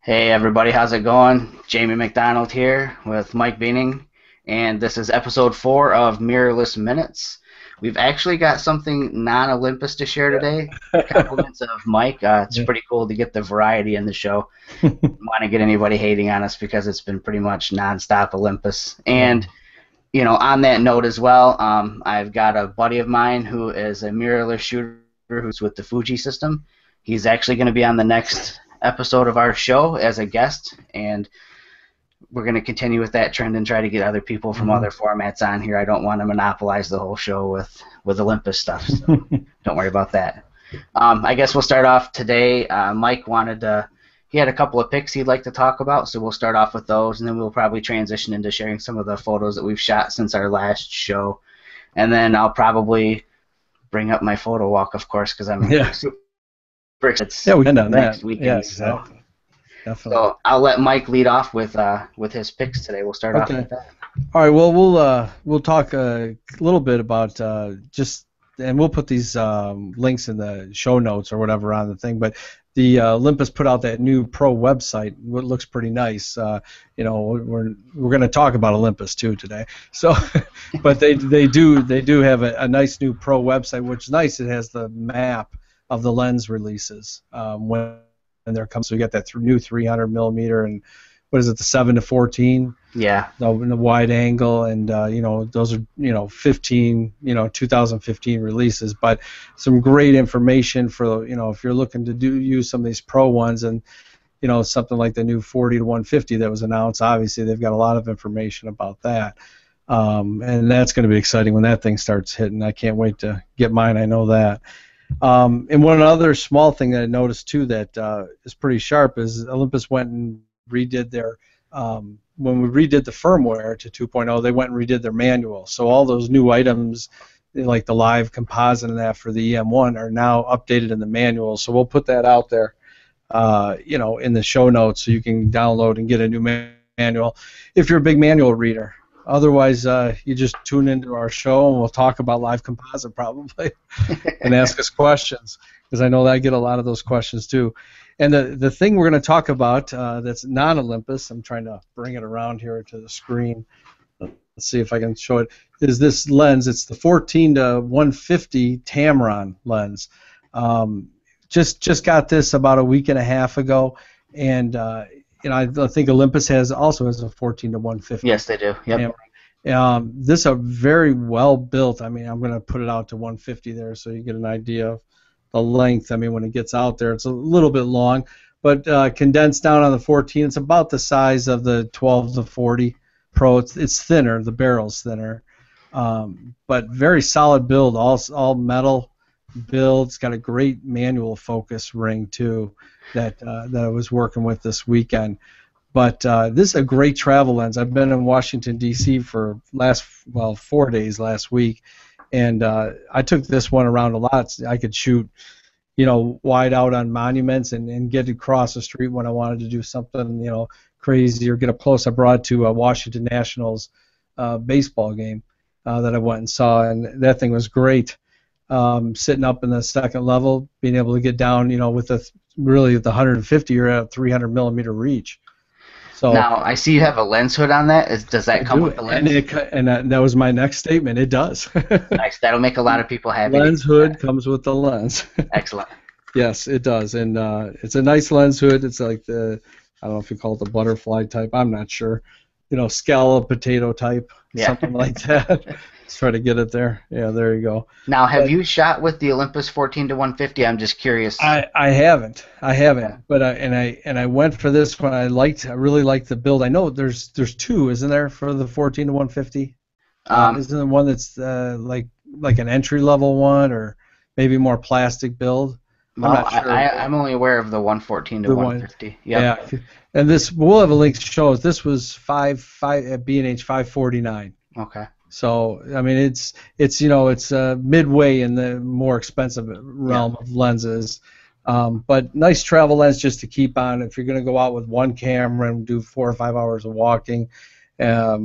Hey everybody, how's it going? Jamie McDonald here with Mike Beening, and this is episode 4 of Mirrorless Minutes. We've actually got something non-Olympus to share today. Compliments of Mike. It's Yeah. pretty cool to get the variety in the show. Want to get anybody hating on us because it's been pretty much non-stop Olympus. And Yeah. on that note as well, I've got a buddy of mine who is a mirrorless shooter who's with the Fuji system. He's actually going to be on the next episode of our show as a guest, and we're going to continue with that trend and try to get other people from Mhm. other formats on here. I don't want to monopolize the whole show with Olympus stuff, so don't worry about that. I guess we'll start off today. Mike wanted to. He had a couple of picks he'd like to talk about, so we'll start off with those, and then we'll probably transition into sharing some of the photos that we've shot since our last show. And then I'll probably bring up my photo walk, of course, because I'm Yeah. super excited. Yeah, It's we end on that. next Yeah, weekend, so exactly. Definitely. so I'll let Mike lead off with his picks today. We'll start off Okay. with that. All right. Well, we'll talk a little bit about just, and we'll put these links in the show notes or whatever on the thing. But the Olympus put out that new pro website. It looks pretty nice. We're going to talk about Olympus too today. So, but they do have a nice new pro website, which is nice. It has the map of the lens releases when they're coming. So you got that new 300 millimeter and what is it, the 7 to 14? Yeah. The wide angle, and those are 15 2015 releases, but some great information for if you're looking to use some of these pro ones, and something like the new 40 to 150 that was announced. Obviously they've got a lot of information about that, and that's going to be exciting when that thing starts hitting. I can't wait to get mine, I know that. And one other small thing that I noticed too that is pretty sharp is Olympus went and redid their when we redid the firmware to 2.0, they went and redid their manual. So all those new items, like the live composite and that for the EM1, are now updated in the manual. So we'll put that out there, in the show notes, so you can download and get a new manual if you're a big manual reader. Otherwise, you just tune into our show and we'll talk about live composite probably and ask us questions, because I know that I get a lot of those questions too. And the thing we're going to talk about that's non-Olympus, I'm trying to bring it around here to the screen. Let's see if I can show it, is this lens. It's the 14 to 150 Tamron lens. Just got this about a week and a half ago, and I think Olympus also has a 14 to 150. Yes, they do. Yep. This is a very well built. I mean, I'm going to put it out to 150 there, so you get an idea of the length. I mean, when it gets out there, it's a little bit long, but condensed down on the 14, it's about the size of the 12 to 40 Pro. It's thinner. The barrel's thinner, but very solid build. All metal build. It's got a great manual focus ring too that I was working with this weekend. But this is a great travel lens. I've been in Washington, D.C. for 4 days last week, and I took this one around a lot. I could shoot, wide out on monuments and get across the street when I wanted to do something, crazy or get up close. I brought it to a Washington Nationals baseball game that I went and saw, and that thing was great. Sitting up in the second level, being able to get down, with really the 150, you're at a 300 millimeter reach. So Now I see you have a lens hood on that. Does I that come do with it, the lens? and that was my next statement. It does. Nice. That'll make a lot of people happy to Lens hear hood that. comes with the lens. Excellent. Yes, it does, and it's a nice lens hood. It's like I don't know if you call it the butterfly type. I'm not sure. Scallop potato type, Yeah. something like that. Let's try to get it there. Yeah, there you go. Now, have But you shot with the Olympus 14 to 150? I'm just curious. I haven't. Okay. But I went for this one. I really liked the build. I know there's two, isn't there, for the 14 to 150? Um, Isn't there one that's like an entry level one, or maybe more plastic build? I'm well, not sure. I'm only aware of the 114 to The one, 150. Yep. yeah. And this, we'll have a link to show us. This was five at B&H 549. Okay. So I mean, it's midway in the more expensive realm of lenses, but nice travel lens just to keep on if you're going to go out with one camera and do 4 or 5 hours of walking. I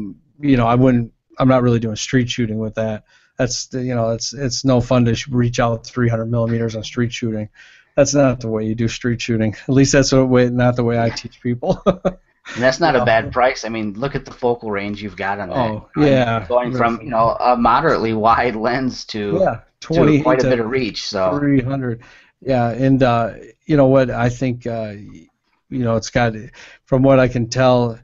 wouldn't. I'm not really doing street shooting with that. It's no fun to reach out 300 millimeters on street shooting. That's not the way you do street shooting. At least that's not the way I teach people. And that's not a bad price. I mean, look at the focal range you've got on that. Oh, yeah. Going from, a moderately wide lens to 20 quite a to bit of reach. So 300. Yeah, and you know what? I think it's got, from what I can tell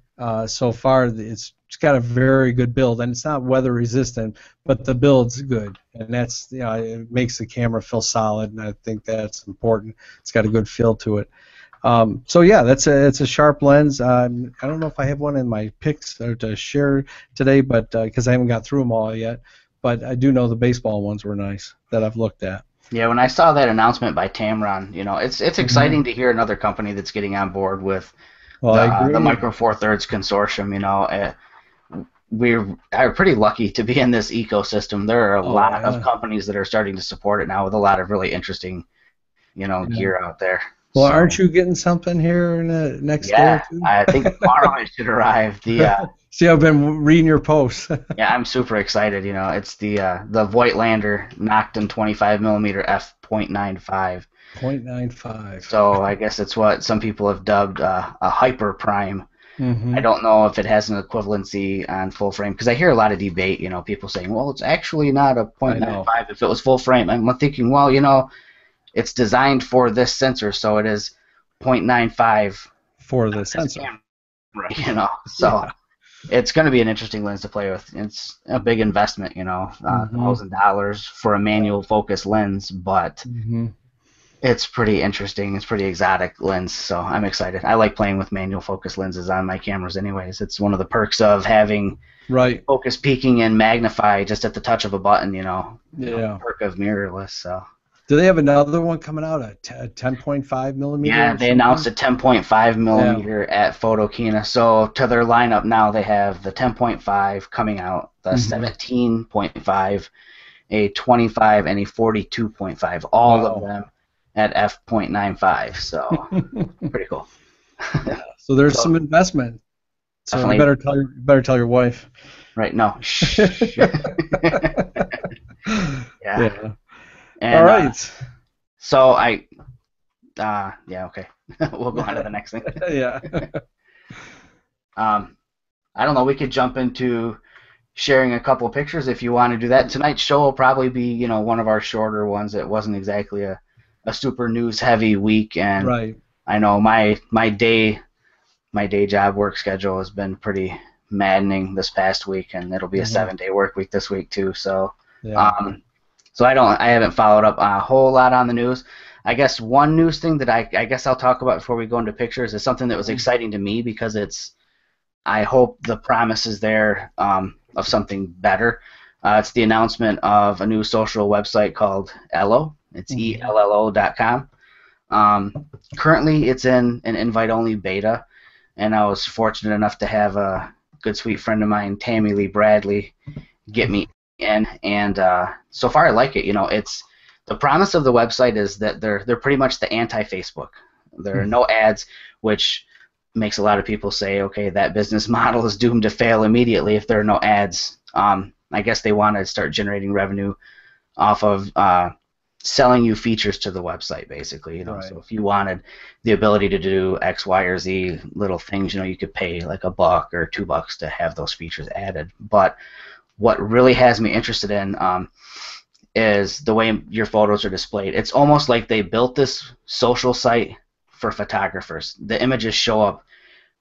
so far, it's got a very good build, and it's not weather resistant, but the build's good, and that's it makes the camera feel solid, and I think that's important. It's got a good feel to it. So yeah, it's a sharp lens. I don't know if I have one in my picks to share today, but because I haven't got through them all yet, but I do know the baseball ones were nice that I've looked at. Yeah, when I saw that announcement by Tamron, it's exciting to hear another company that's getting on board with the Micro Four Thirds consortium. We are pretty lucky to be in this ecosystem. There are a lot of companies that are starting to support it now with a lot of really interesting, gear out there. Well, aren't you getting something here in the next day or two? I think tomorrow it should arrive. See, I've been reading your posts. Yeah, I'm super excited. It's the Voigtlander Nocton 25mm f.95. 0.95. So I guess it's what some people have dubbed a hyper prime. Mm-hmm. I don't know if it has an equivalency on full frame, because I hear a lot of debate. People saying, well, it's actually not a 0.95 if it was full frame. I'm thinking, well, it's designed for this sensor, so it is 0.95 for the sensor. Camera, so it's going to be an interesting lens to play with. It's a big investment, $1,000 for a manual focus lens, but it's pretty interesting. It's pretty exotic lens, so I'm excited. I like playing with manual focus lenses on my cameras anyways. It's one of the perks of having focus peaking and magnify just at the touch of a button, perk of mirrorless, so. Do they have another one coming out, a 10.5 millimeter? Yeah, they announced a 10.5 millimeter at Photokina. So to their lineup now, they have the 10.5 coming out, the 17.5, a 25, and a 42.5. All of them at f.95. So pretty cool. Yeah, so there's some investment. So you better tell your wife. Right? No. Yeah. And, all right. So okay. We'll go on to the next thing. Yeah. I don't know. We could jump into sharing a couple of pictures if you want to do that. Tonight's show will probably be, one of our shorter ones. It wasn't exactly a super news-heavy week, and I know my day job work schedule has been pretty maddening this past week, and it'll be a 7-day work week this week too. So. Yeah. So I haven't followed up a whole lot on the news. I guess one news thing that I guess I'll talk about before we go into pictures is something that was exciting to me, because I hope the promise is there of something better. It's the announcement of a new social website called Ello. It's ELLO.com. Currently it's in an invite-only beta, and I was fortunate enough to have a good sweet friend of mine, Tammy Lee Bradley, get me in, and so far I like it. It's the promise of the website is that they're pretty much the anti-Facebook. There are no ads, which makes a lot of people say, okay, that business model is doomed to fail immediately if there are no ads. I guess they want to start generating revenue off of selling you features to the website, basically. So if you wanted the ability to do X, Y, or Z little things, you could pay like $1 or $2 to have those features added. But what really has me interested in is the way your photos are displayed. It's almost like they built this social site for photographers. The images show up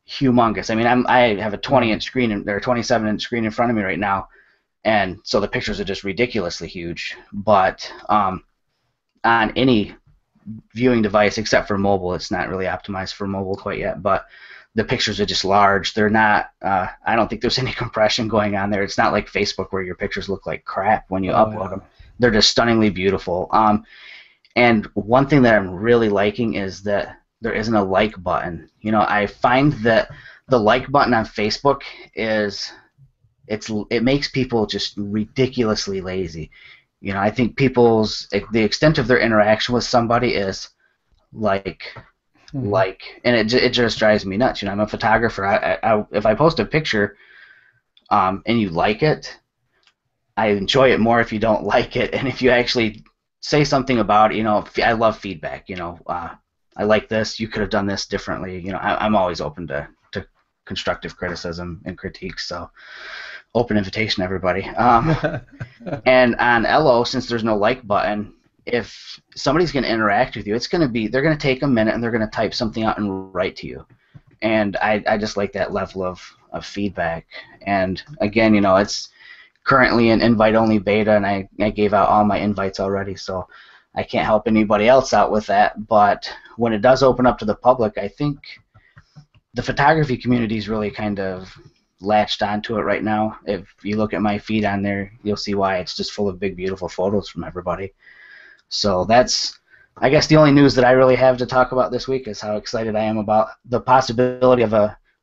humongous. I mean, I have a 20-inch screen or 27-inch screen in front of me right now, and so the pictures are just ridiculously huge. But on any viewing device except for mobile, it's not really optimized for mobile quite yet, but the pictures are just large. They're not, I don't think there's any compression going on there. It's not like Facebook where your pictures look like crap when you upload them. They're just stunningly beautiful. And one thing that I'm really liking is that there isn't a like button. I find that the like button on Facebook it makes people just ridiculously lazy. I think the extent of their interaction with somebody is like, and it just drives me nuts. I'm a photographer. If I post a picture and you like it, I enjoy it more if you don't like it, and if you actually say something about it. I love feedback. I like this. You could have done this differently. I'm always open to constructive criticism and critiques. So open invitation, everybody. And on Ello, since there's no like button, if somebody's going to interact with you, they're going to take a minute and they're going to type something out and write to you. And I just like that level of feedback. And again, it's currently an invite-only beta, and I gave out all my invites already, so I can't help anybody else out with that. But when it does open up to the public, I think the photography community is really kind of latched onto it right now. If you look at my feed on there, you'll see why. It's just full of big, beautiful photos from everybody. So that's, I guess, the only news that I really have to talk about this week is how excited I am about the possibility of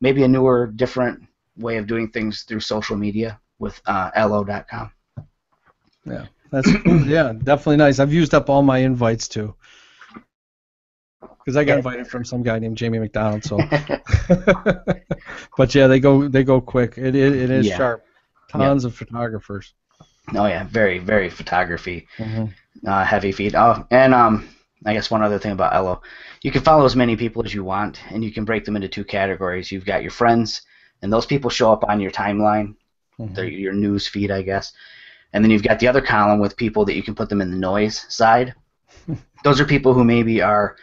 maybe a newer, different way of doing things through social media with Ello.com. Yeah, that's cool. Yeah, definitely nice. I've used up all my invites too, because I got invited from some guy named Jamie McDonald. So, but yeah, they go quick. It is sharp. Tons of photographers. Oh yeah, very, very photography heavy feed. Oh, and I guess one other thing about Ello, you can follow as many people as you want, and you can break them into two categories. You've got your friends, and those people show up on your timeline, your news feed, I guess. And then you've got the other column with people that you can put them in the noise side. Those are people who maybe are,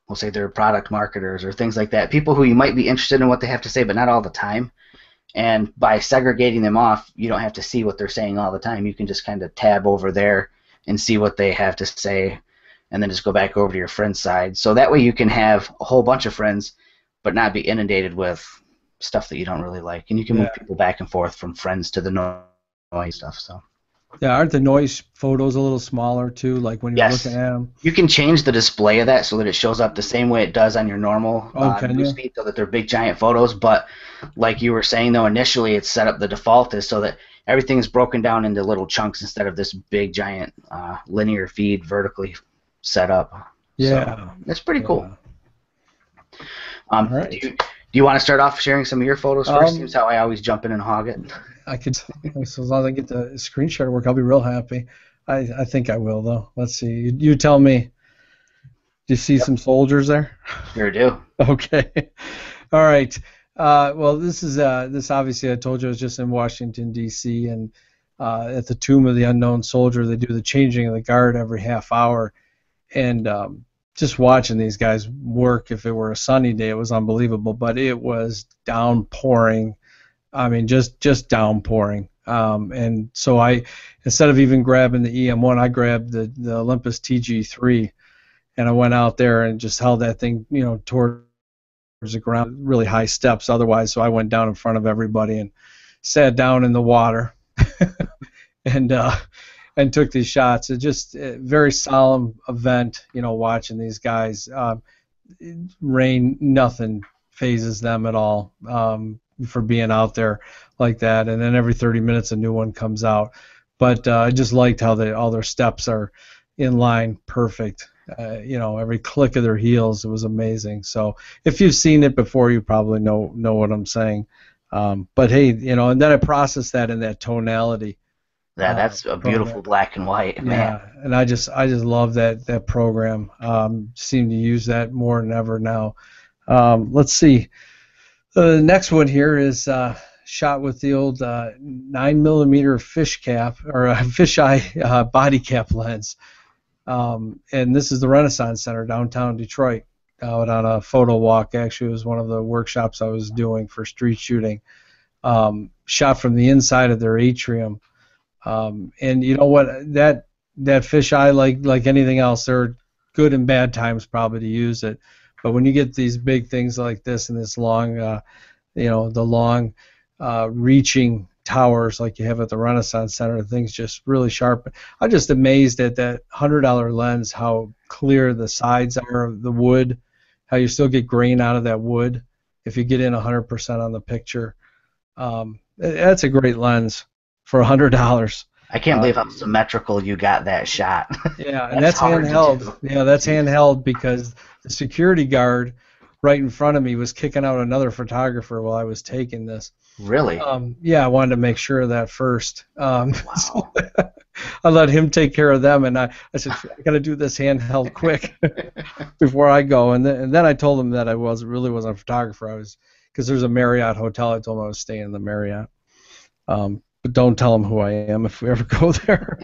we'll say they're product marketers or things like that, people who you might be interested in what they have to say, but not all the time. And by segregating them off, you don't have to see what they're saying all the time. You can just kind of tab over there and see what they have to say, and then just go back over to your friend's side. So that way you can have a whole bunch of friends, but not be inundated with stuff that you don't really like. And you can move people back and forth from friends to the noise stuff. So. Yeah, aren't the noise photos a little smaller too? Like when you're looking at them. You can change the display of that so that it shows up the same way it does on your normal newsfeed, so that they're big giant photos. But like you were saying though, initially it's set up. The default is so that everything is broken down into little chunks instead of this big giant linear feed vertically set up. Yeah, so that's pretty cool. Right. Do you want to start off sharing some of your photos first? Seems how I always jump in and hog it. I could, so as long as I get the screenshot to work, I'll be real happy. I think I will, though. Let's see. You tell me. Do you see some soldiers there? Sure do. Okay. All right. Well, this obviously I told you I was just in Washington, D.C., and at the Tomb of the Unknown Soldier, they do the changing of the guard every half hour. And just watching these guys work, if it were a sunny day, it was unbelievable. But it was downpouring. I mean, just downpouring. And so I, instead of even grabbing the EM1, I grabbed the Olympus TG3, and I went out there and just held that thing, towards the ground, really high steps otherwise. So I went down in front of everybody and sat down in the water and took these shots. It's just a very solemn event, watching these guys. Rain, nothing phases them at all. For being out there like that, and then every 30 minutes a new one comes out. But I just liked how all their steps are in line, perfect. Every click of their heels, it was amazing. So if you've seen it before, you probably know what I'm saying. But hey, and then I processed that in that tonality. Yeah, that's a beautiful black and white. Man. Yeah, and I just love that program. Seem to use that more than ever now. Let's see. The next one here is shot with the old 9mm fish cap or fisheye body cap lens, and this is the Renaissance Center downtown Detroit. Out on a photo walk. Actually, it was one of the workshops I was doing for street shooting. Shot from the inside of their atrium, and you know what? That fisheye, like anything else, there are good and bad times probably to use it. But when you get these big things like this and this long, the long reaching towers like you have at the Renaissance Center, things just really sharp. I'm just amazed at that $100 lens, how clear the sides are of the wood, how you still get grain out of that wood if you get in 100% on the picture. That's a great lens for $100. I can't believe how symmetrical you got that shot. Yeah, and that's handheld. Yeah, that's handheld because the security guard right in front of me was kicking out another photographer while I was taking this. Really? Yeah, I wanted to make sure of that first. Wow. I let him take care of them, and I said, I got to do this handheld quick before I go. And then I told him that I really wasn't a photographer. I was, because there's a Marriott hotel. I told him I was staying in the Marriott. But don't tell him who I am if we ever go there.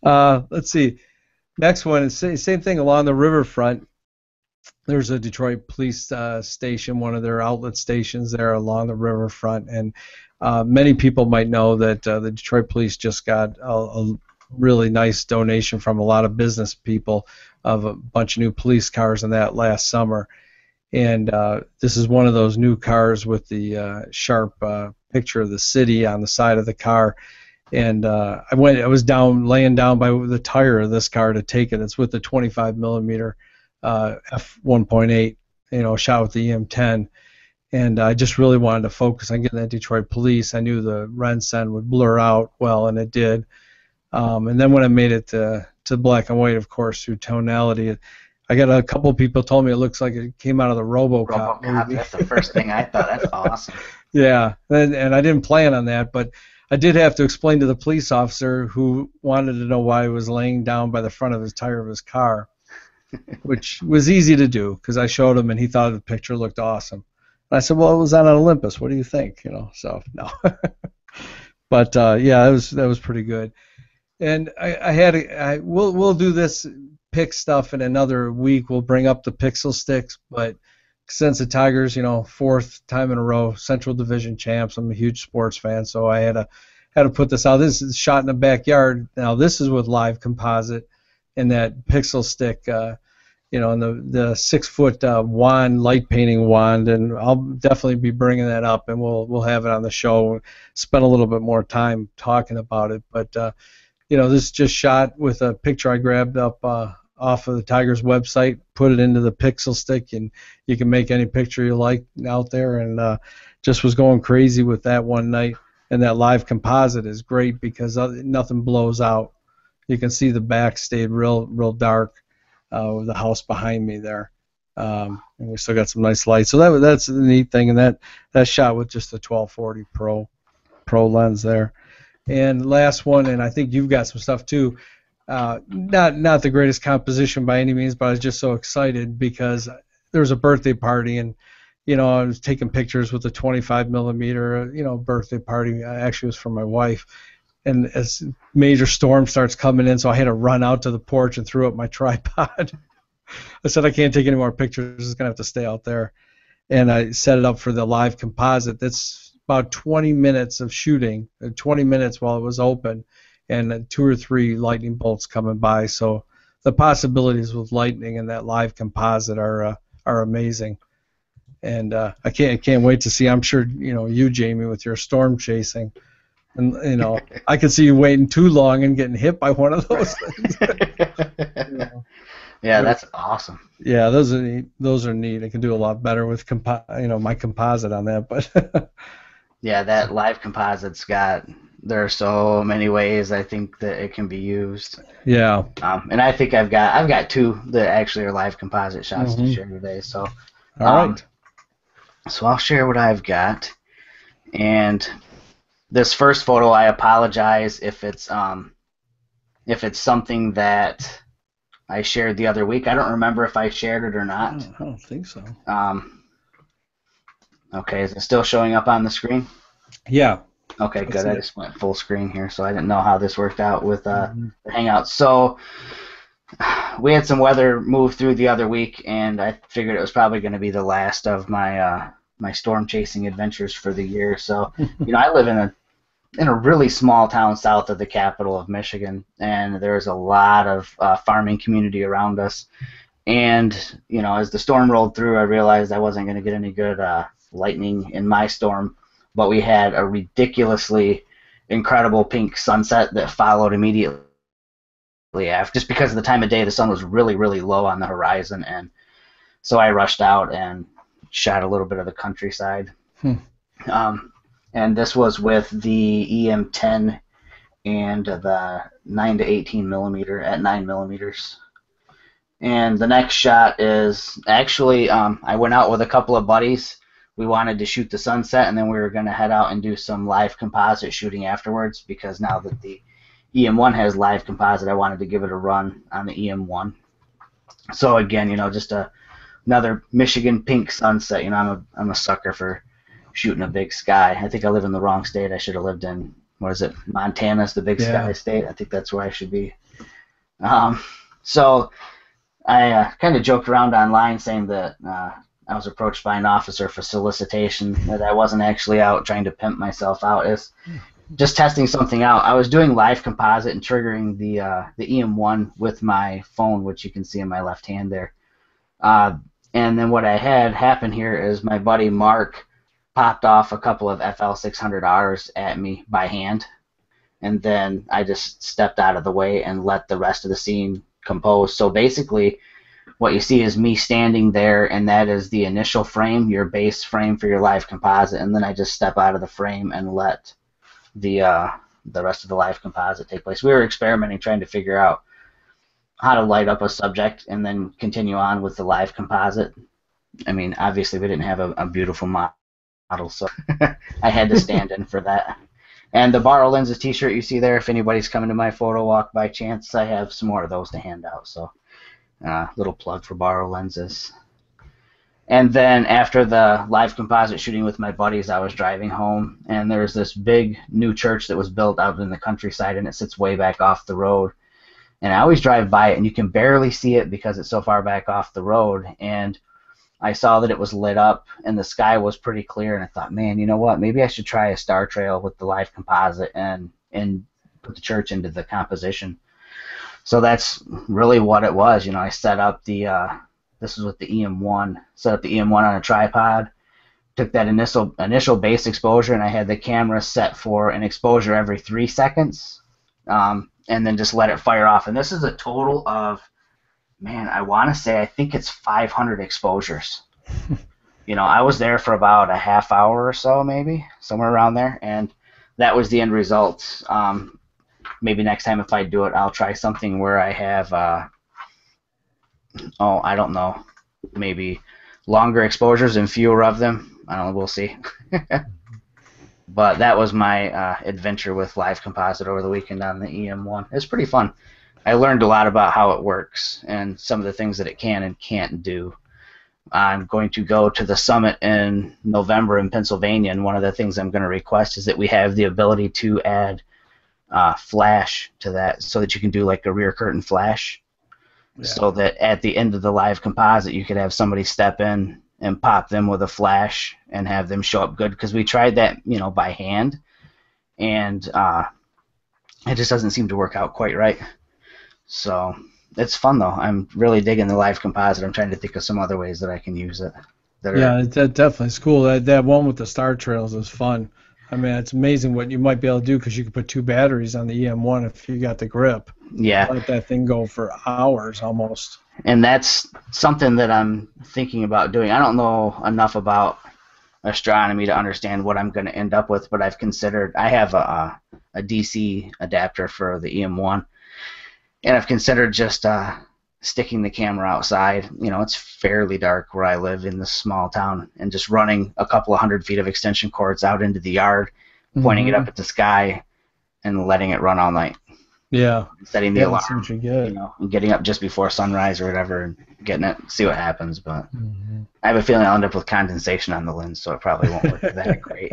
Let's see. Next one is same thing along the riverfront. There's a Detroit police station, one of their outlet stations there along the riverfront, and many people might know that the Detroit police just got a really nice donation from a lot of business people of a bunch of new police cars and that last summer. And this is one of those new cars with the sharp picture of the city on the side of the car. And I was laying down by the tire of this car to take it. It's with the 25 millimeter f1.8, shot with the EM10. And I just really wanted to focus on getting that Detroit police. I knew the Rensen would blur out well, and it did. And then when I made it to black and white, of course, through tonality, I got a couple of people told me it looks like it came out of the RoboCop movie. That's the first thing I thought. That's awesome. Yeah, and I didn't plan on that, but I did have to explain to the police officer who wanted to know why I was laying down by the front of his tire of his car, which was easy to do because I showed him and he thought the picture looked awesome. And I said, well, it was on an Olympus. What do you think? So no. But yeah, that was pretty good. And we'll do this pick stuff in another week. We'll bring up the pixel sticks, but since the Tigers, fourth time in a row, Central Division champs, I'm a huge sports fan, so I had to put this out. This is shot in the backyard. Now this is with live composite and that pixel stick, and the 6-foot wand, light painting wand, and I'll definitely be bringing that up, and we'll have it on the show. Spend a little bit more time talking about it, but this is just shot with a picture I grabbed up off of the Tigers website, put it into the pixel stick, and you can make any picture you like out there, and just was going crazy with that one night. And that live composite is great because nothing blows out. You can see the back stayed real dark with the house behind me there, and we still got some nice light. So that's the neat thing, and that shot with just the 1240 Pro lens there. And last one, and I think you've got some stuff too. Not the greatest composition by any means, but I was just so excited because there was a birthday party, and I was taking pictures with a 25 millimeter, birthday party. Actually, it was for my wife. And as major storm starts coming in, so I had to run out to the porch and threw up my tripod. I said I can't take any more pictures. It's gonna have to stay out there. And I set it up for the live composite. That's about 20 minutes of shooting, 20 minutes while it was open, and 2 or 3 lightning bolts coming by. So the possibilities with lightning and that live composite are amazing. And I can't wait to see. I'm sure you, Jamie, with your storm chasing, and I could see you waiting too long and getting hit by one of those things. Yeah, that's awesome. Yeah, those are neat. Those are neat. I can do a lot better with my composite on that, but. Yeah, that live composite's there are so many ways I think that it can be used. Yeah. And I think I've got 2 that actually are live composite shots to share today. So. All right. So I'll share what I've got, and this first photo, I apologize if it's something that I shared the other week. I don't remember if I shared it or not. I don't think so. Okay, is it still showing up on the screen? Yeah. Okay, good. I just went full screen here, so I didn't know how this worked out with the Hangout. So we had some weather move through the other week, and I figured it was probably going to be the last of my my storm chasing adventures for the year. So I live in a really small town south of the capital of Michigan, and there's a lot of farming community around us. And as the storm rolled through, I realized I wasn't going to get any good lightning in my storm, but we had a ridiculously incredible pink sunset that followed immediately after, just because of the time of day. The sun was really, really low on the horizon, and so I rushed out and shot a little bit of the countryside. And this was with the EM10 and the 9 to 18 millimeter at 9 millimeters. And the next shot is actually I went out with a couple of buddies. We wanted to shoot the sunset, and then we were going to head out and do some live composite shooting afterwards, because now that the EM1 has live composite, I wanted to give it a run on the EM1. So again, just another Michigan pink sunset. I'm a sucker for shooting a big sky. I think I live in the wrong state. I should have lived in, what is it, Montana's the big sky state. I think that's where I should be. So I kind of joked around online saying that I was approached by an officer for solicitation, that I wasn't actually out trying to pimp myself out. It's just testing something out. I was doing live composite and triggering the EM1 with my phone, which you can see in my left hand there. And then what I had happen here is my buddy Mark popped off a couple of FL600Rs at me by hand, and then I just stepped out of the way and let the rest of the scene compose. So basically what you see is me standing there, and that is the initial frame, your base frame for your live composite, and then I just step out of the frame and let the rest of the live composite take place. We were experimenting, trying to figure out how to light up a subject and then continue on with the live composite. I mean, obviously we didn't have a beautiful model, so I had to stand in for that. And the Borrow Lenses t-shirt you see there, if anybody's coming to my photo walk by chance, I have some more of those to hand out. So little plug for Borrow Lenses. And then after the live composite shooting with my buddies, I was driving home, and there's this big new church that was built out in the countryside, and it sits way back off the road. And I always drive by it, and you can barely see it because it's so far back off the road. And I saw that it was lit up, and the sky was pretty clear, and I thought, man, you know what? Maybe I should try a star trail with the live composite and put the church into the composition. So that's really what it was. I set up the this was with the EM1. Set up the EM1 on a tripod, took that initial base exposure, and I had the camera set for an exposure every 3 seconds, and then just let it fire off. And this is a total of, man, I want to say, I think it's 500 exposures. I was there for about a half hour or so, maybe, somewhere around there, and that was the end result. Maybe next time if I do it, I'll try something where I have, I don't know, maybe longer exposures and fewer of them. I don't know, we'll see. But that was my adventure with live composite over the weekend on the EM1. It was pretty fun. I learned a lot about how it works and some of the things that it can and can't do. I'm going to go to the summit in November in Pennsylvania, and one of the things I'm going to request is that we have the ability to add flash to that, so that you can do like a rear curtain flash, so that at the end of the live composite you could have somebody step in and pop them with a flash and have them show up good, because we tried that by hand, and it just doesn't seem to work out quite right. So it's fun though. I'm really digging the live composite. I'm trying to think of some other ways that I can use it. That definitely is cool. That one with the star trails is fun. I mean, it's amazing what you might be able to do, because you can put 2 batteries on the EM1 if you got the grip. Yeah. Let that thing go for hours almost. And that's something that I'm thinking about doing. I don't know enough about astronomy to understand what I'm going to end up with, but I've considered, I have a DC adapter for the EM1, and I've considered just sticking the camera outside. It's fairly dark where I live in this small town, and just running a couple of 100 feet of extension cords out into the yard, pointing it up at the sky, and letting it run all night. Yeah. Setting the alarm, and getting up just before sunrise or whatever, and getting it, see what happens. But I have a feeling I'll end up with condensation on the lens, so it probably won't work that great.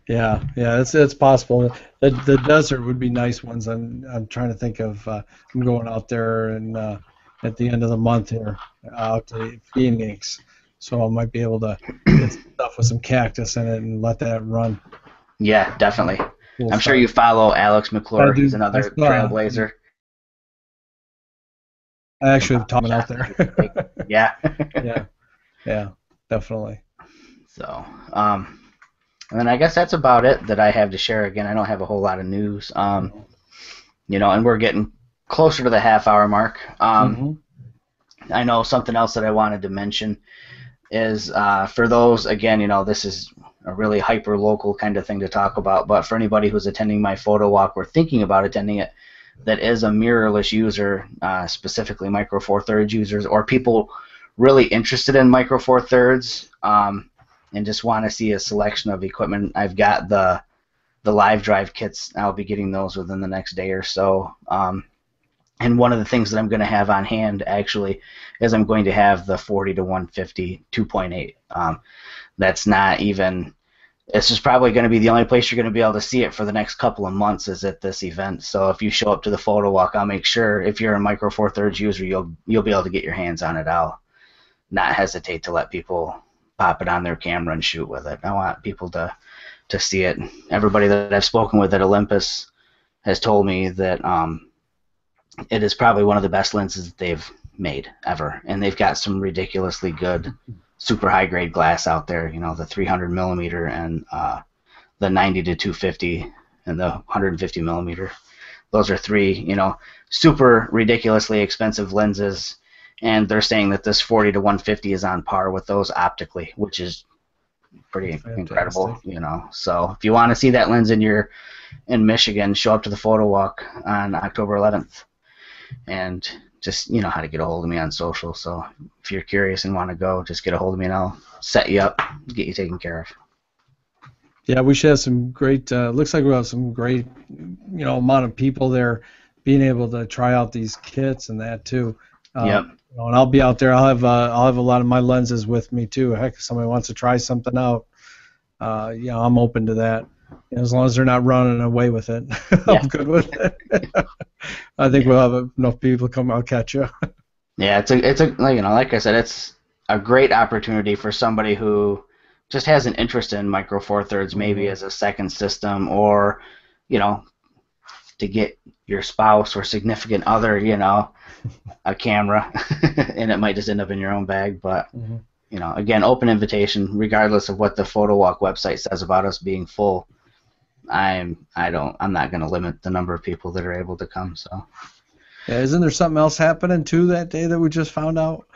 Yeah, it's possible. The desert would be nice ones. I'm trying to think of. I'm going out there and at the end of the month here, out to Phoenix, so I might be able to get stuff with some cactus in it and let that run. Yeah, definitely. Cool. I'm sure you follow Alex McClure. He's another trailblazer. I actually have Tom out there. Yeah. Yeah, definitely. So, and then I guess that's about it that I have to share. Again, I don't have a whole lot of news. And we're getting closer to the half-hour mark. I know something else that I wanted to mention is for those, again, this is a really hyper-local kind of thing to talk about, but for anybody who's attending my photo walk or thinking about attending it that is a mirrorless user, specifically Micro Four Thirds users, or people really interested in Micro Four Thirds and just want to see a selection of equipment, I've got the the live drive kits. I'll be getting those within the next day or so. And one of the things that I'm going to have on hand actually is I'm going to have the 40 to 150 2.8. That's not even. This is probably going to be the only place you're going to be able to see it for the next couple of months is at this event. So if you show up to the photo walk, I'll make sure if you're a Micro Four Thirds user, you'll be able to get your hands on it. I'll not hesitate to let people pop it on their camera and shoot with it. I want people to see it. Everybody that I've spoken with at Olympus has told me that it is probably one of the best lenses that they've made ever, and they've got some ridiculously good super high grade glass out there, you know, the 300 millimeter and the 90 to 250 and the 150 millimeter. Those are three, you know, super ridiculously expensive lenses, and they're saying that this 40 to 150 is on par with those optically, which is pretty incredible, you know. So if you want to see that lens and you're in Michigan, show up to the photo walk on October 11th, and just, you know how to get a hold of me on social. So if you're curious and want to go, just get a hold of me and I'll set you up, get you taken care of. Yeah, we should have some great. Looks like we have some great, you know, amount of people there, being able to try out these kits and that too. Yep. You know, and I'll be out there. I'll have a lot of my lenses with me too. Heck, if somebody wants to try something out, yeah, I'm open to that. You know, as long as they're not running away with it, I'm good with it. I think we'll have enough people come. I'll catch you. Yeah, it's a you know, like I said, it's a great opportunity for somebody who just has an interest in Micro Four Thirds, maybe as a second system, or, you know, to get your spouse or significant other, you know, a camera, and it might just end up in your own bag. But you know, again, open invitation, regardless of what the Photo Walk website says about us being full. I'm not going to limit the number of people that are able to come. So. Yeah, isn't there something else happening too that day that we just found out?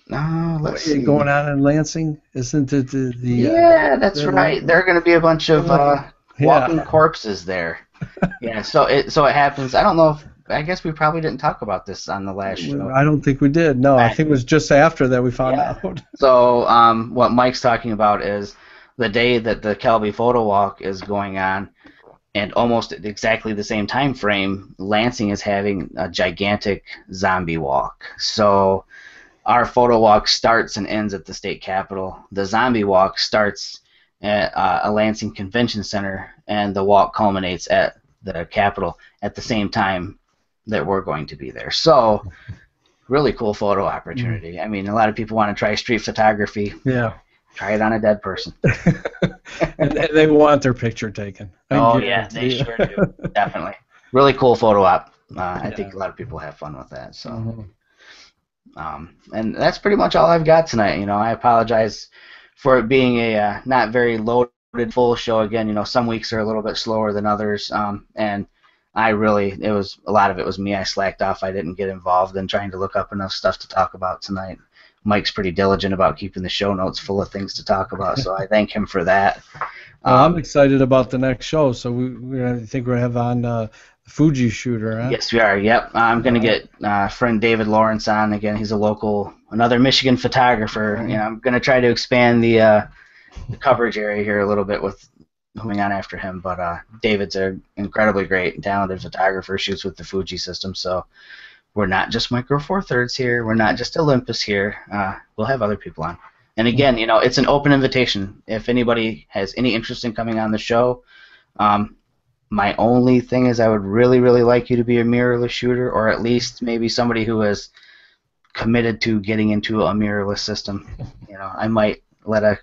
Let's see. Going on in Lansing, isn't it the yeah, that's right. There are going to be a bunch of walking corpses there. Yeah, so it happens. I don't know if, I guess we probably didn't talk about this on the last show. I don't think we did. No, I think it was just after that we found out. So what Mike's talking about is the day that the Kelby Photo Walk is going on, and almost at exactly the same time frame, Lansing is having a gigantic zombie walk. So our photo walk starts and ends at the state capitol. The zombie walk starts at a Lansing Convention Center, and the walk culminates at the capitol at the same time that we're going to be there. So really cool photo opportunity. I mean, a lot of people want to try street photography. Yeah. Try it on a dead person. and they want their picture taken. Oh, yeah, they sure do. Definitely. Really cool photo op. I think a lot of people have fun with that. So, and that's pretty much all I've got tonight. You know, I apologize for it being a not very loaded full show. Again, you know, some weeks are a little bit slower than others, and a lot of it was me. I slacked off. I didn't get involved in trying to look up enough stuff to talk about tonight. Mike's pretty diligent about keeping the show notes full of things to talk about, so I thank him for that. I'm excited about the next show. So I think we're going to have on the Fuji shooter, huh? Yes, we are. Yep. I'm going to get friend David Lawrence on. Again, he's another Michigan photographer. You know, I'm going to try to expand the coverage area here a little bit with coming on after him. But David's an incredibly great and talented photographer, shoots with the Fuji system. So we're not just Micro Four Thirds here. We're not just Olympus here. We'll have other people on. And again, you know, it's an open invitation. If anybody has any interest in coming on the show, my only thing is I would really, really like you to be a mirrorless shooter, or at least maybe somebody who is committed to getting into a mirrorless system. You know, I might let a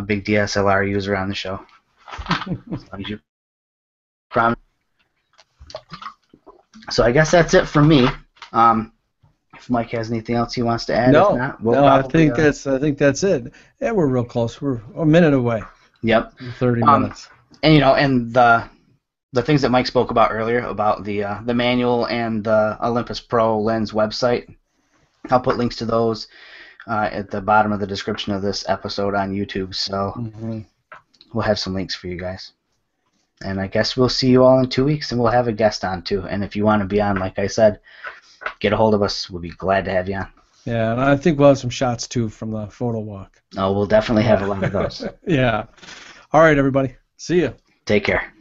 big DSLR user on the show. So I guess that's it from me. If Mike has anything else he wants to add, no, if not, I think that's it. Yeah, we're real close. We're a minute away. Yep. 30 minutes. And you know, and the things that Mike spoke about earlier about the manual and the Olympus Pro lens website, I'll put links to those at the bottom of the description of this episode on YouTube. So we'll have some links for you guys. And I guess we'll see you all in 2 weeks, and we'll have a guest on too. And if you want to be on, like I said, get a hold of us. We'll be glad to have you on. Yeah, and I think we'll have some shots too from the photo walk. Oh, we'll definitely have a lot of those. Yeah. All right, everybody. See ya. Take care.